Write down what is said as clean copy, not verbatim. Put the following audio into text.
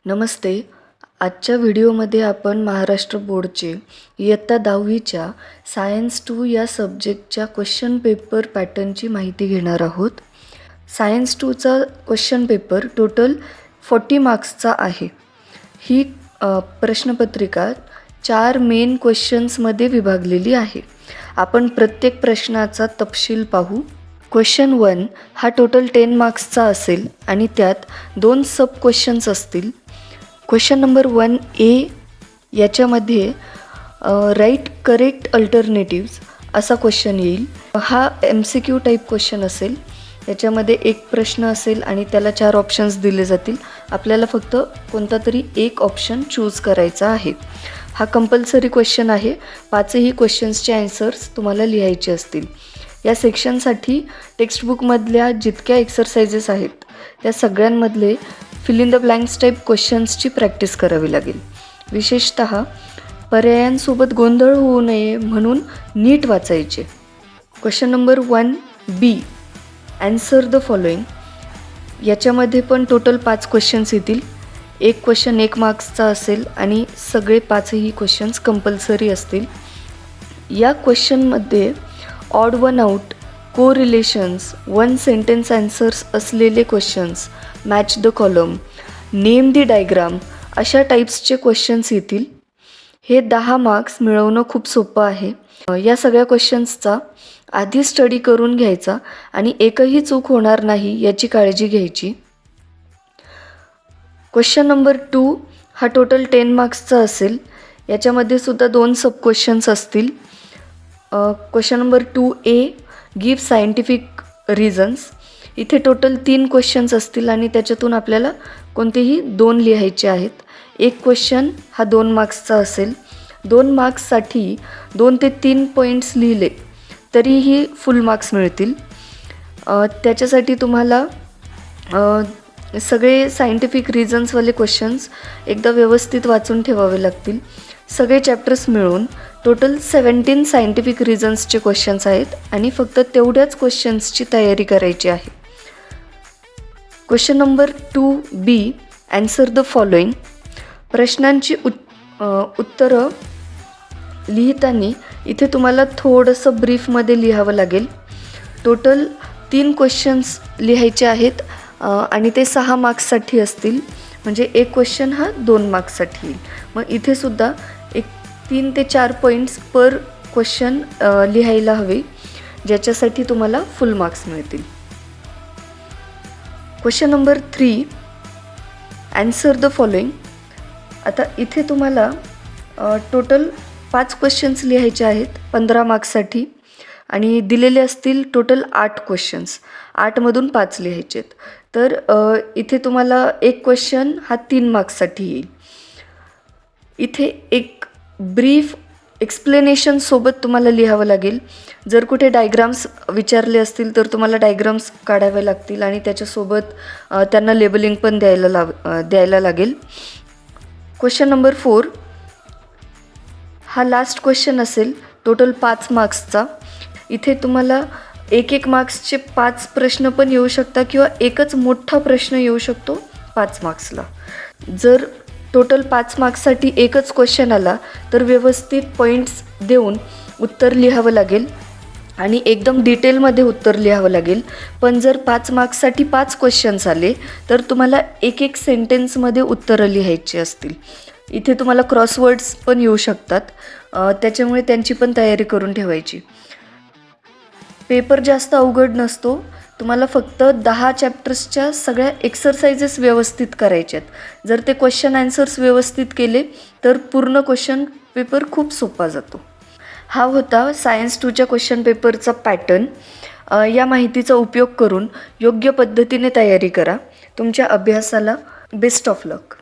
नमस्ते. आजच्या व्हिडिओमध्ये आपण महाराष्ट्र बोर्डचे इयत्ता 10वीच्या सायन्स 2 या सब्जेक्टच्या क्वेश्चन पेपर पॅटर्नची माहिती घेणार आहोत. सायन्स 2चा क्वेश्चन पेपर टोटल 40 मार्क्सचा आहे. ही प्रश्नपत्रिका 4 मेन क्वेश्चन्समध्ये विभागलेली आहे. आपण प्रत्येक प्रश्नाचा तपशील पाहू. क्वेश्चन 1 हा टोटल 10 मार्क्सचा असेल आणि त्यात 2 सब क्वेश्चन्स असतील. क्वेश्चन नंबर 1A याच्यामध्ये राईट करेक्ट अल्टरनेटिव्स असा क्वेश्चन येईल. हा MCQ टाईप क्वेश्चन असेल. याच्यामध्ये एक प्रश्न असेल आणि त्याला 4 ऑप्शन्स दिले जातील. आपल्याला फक्त कोणता तरी एक ऑप्शन चूज करायचा आहे. हा कंपल्सरी क्वेश्चन आहे. 5ही क्वेश्चन्सचे ॲन्सर्स तुम्हाला लिहायचे असतील. या सेक्शनसाठी टेक्स्टबुकमधल्या जितक्या एक्सरसाइजेस आहेत त्या सगळ्यांमधले fill in the blanks type क्वेश्चन्सची प्रॅक्टिस करावी लागेल. विशेषतः पर्यायांसोबत गोंधळ होऊ नये म्हणून नीट वाचायचे. Question number 1B answer the following. याच्यामध्ये पण टोटल 5 क्वेश्चन्स येतील. एक क्वेश्चन 1 मार्क्सचा असेल आणि सगळे 5ही क्वेश्चन्स कंपल्सरी असतील. या क्वेश्चनमध्ये ऑड वन आउट, को रिलेशन्स, 1 सेंटेन्स ॲन्सर्स असलेले questions, match the column, name the diagram अशा टाईप्सचे क्वेश्चन्स येतील. हे 10 मार्क्स मिळवणं खूप सोपं आहे. या सगळ्या क्वेश्चन्सचा आधी स्टडी करून घ्यायचा आणि एकही चूक होणार नाही याची काळजी घ्यायची. क्वेश्चन नंबर 2 हा टोटल 10 मार्क्सचा असेल. याच्यामध्ये सुद्धा 2 सब क्वेश्चन्स असतील. Question number 2A give scientific reasons. इथे टोटल 3 क्वेश्चन्स असतील आणि त्याच्यातून आपल्याला कोणतेही 2 लिहायचे आहेत. एक क्वेश्चन हा 2 मार्क्सचा असेल. 2 मार्क्ससाठी 2 ते 3 पॉईंट्स लिहिले तरीही फुल मार्क्स मिळतील. त्याच्यासाठी तुम्हाला सगळे सायंटिफिक रिझन्सवाले क्वेश्चन्स एकदा व्यवस्थित वाचून ठेवावे लागतील. सगळे चॅप्टर्स मिळून टोटल 17 सायंटिफिक रिझन्सचे क्वेश्चन्स आहेत आणि फक्त तेवढ्याच क्वेश्चन्सची तयारी करायची आहे. Question number 2B answer the following. प्रश्नांची उत्तरं लिहिताना इथे तुम्हाला थोडंसं ब्रीफमध्ये लिहावं लागेल. टोटल 3 क्वेश्चन्स लिहायचे आहेत आणि ते 6 मार्क्ससाठी असतील. म्हणजे एक क्वेश्चन हा 2 मार्क्ससाठी येईल. मग इथे सुद्धा एक 3 ते 4 पॉईंट्स पर क्वेश्चन लिहायला हवे, ज्याच्यासाठी तुम्हाला फुल मार्क्स मिळतील. Question number 3 answer the following. आता इथे तुम्हाला टोटल 5 क्वेश्चन्स लिहायचे आहेत 15 मार्क्ससाठी आणि दिलेले असतील टोटल 8 क्वेश्चन्स. 8मधून 5 लिहायचे आहेत. तर इथे तुम्हाला एक क्वेश्चन हा 3 मार्क्ससाठी येईल. इथे एक ब्रीफ एक्सप्लेनेशनसोबत तुम्हाला लिहावं लागेल. जर कुठे डायग्राम्स विचारले असतील तर तुम्हाला डायग्राम्स काढावे लागतील आणि त्याच्यासोबत त्यांना लेबलिंग पण द्यायला लागेल. क्वेश्चन नंबर 4 हा लास्ट क्वेश्चन असेल टोटल 5 मार्क्सचा. इथे तुम्हाला 1 मार्क्सचे 5 प्रश्न पण येऊ शकतात किंवा एकच मोठा प्रश्न येऊ शकतो 5 मार्क्सला. जर टोटल 5 मार्क्ससाठी एकच क्वेश्चन आला तर व्यवस्थित पॉईंट्स देऊन उत्तर लिहावं लागेल आणि एकदम डिटेलमध्ये उत्तर लिहावं लागेल. पण जर 5 मार्क्ससाठी 5 क्वेश्चन्स आले तर तुम्हाला एक सेंटेन्समध्ये उत्तरं लिहायची असतील. इथे तुम्हाला क्रॉसवर्ड्स पण येऊ शकतात, त्याच्यामुळे त्यांची पण तयारी करून ठेवायची. पेपर जास्त अवघड नसतो. तुम्हाला फक्त 10 चॅप्टर्सच्या सगळ्या एक्सरसाइजेस व्यवस्थित करायच्यात. जर ते क्वेश्चन ॲन्सर्स व्यवस्थित केले तर पूर्ण क्वेश्चन पेपर खूप सोपा जातो. हा होता सायन्स 2च्या क्वेश्चन पेपरचा पॅटर्न. या माहितीचा उपयोग करून योग्य पद्धतीने तयारी करा. तुमच्या अभ्यासाला बेस्ट ऑफ लक.